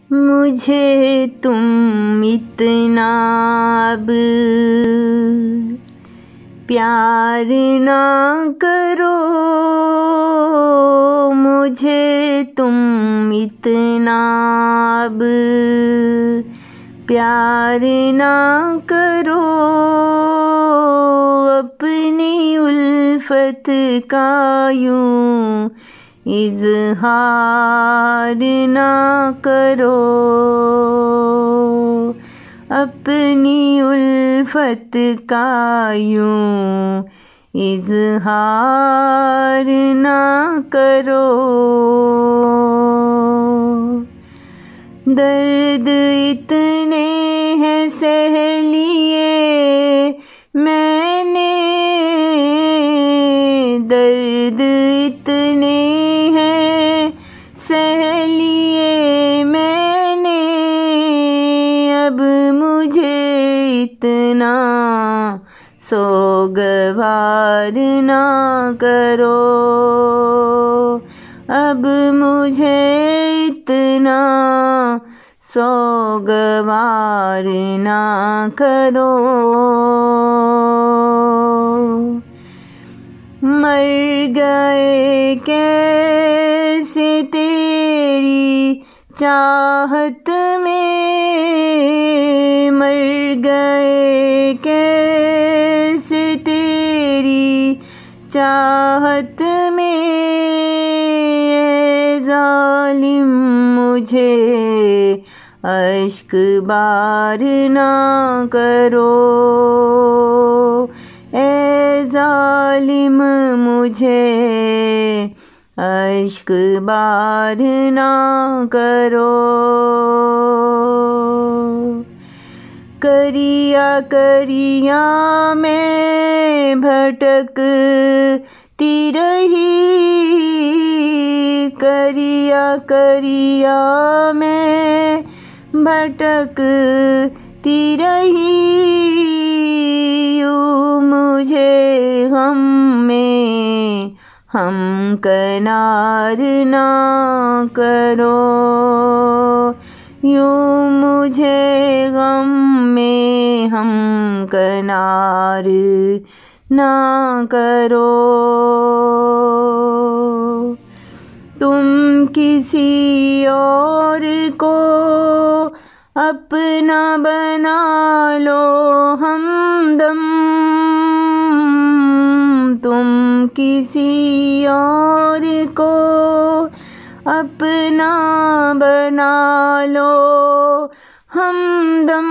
मुझे तुम इतना अब प्यार ना करो, मुझे तुम इतना अब प्यार ना करो, अपनी उल्फत का यूं इज़हार ना करो, अपनी उल्फत का यूं इज़हार ना करो। दर्द इतने हैं सह लिए मैंने, दर्द इतने हैं सह लिए मैंने, अब मुझे इतना सोगवार ना करो, अब मुझे इतना सोगवार ना करो। मर गए कैसे तेरी चाहत में, मर गए कैसे तेरी चाहत में, ऐ जालिम मुझे अश्क बार ना करो, ऐ जालिम मुझे अश्क बार ना करो। करिया करिया मैं भटकती रही, करिया करिया मैं भटकती रही, यूं मुझे गम में हम कनार ना करो, यूं मुझे गम में हम कनार ना करो। तुम किसी और को अपना बना लो हमदम, तुम किसी और को अपना बना लो हमदम,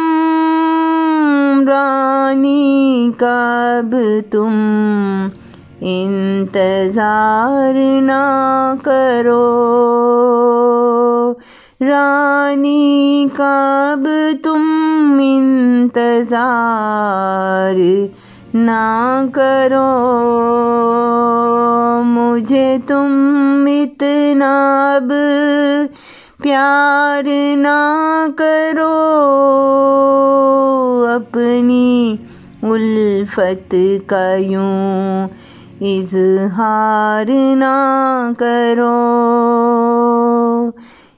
रानी का अब तुम इंतजार ना करो, रानी का अब तुम इंतजार ना करो, मुझे तुम इतना अब प्यार ना करो, अपनी उल्फत का यूं इज़हार ना करो,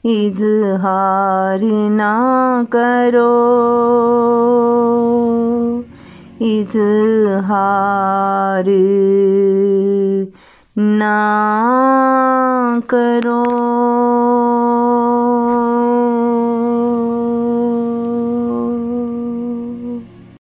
इज़हार ना करो, इज़हार ना करो।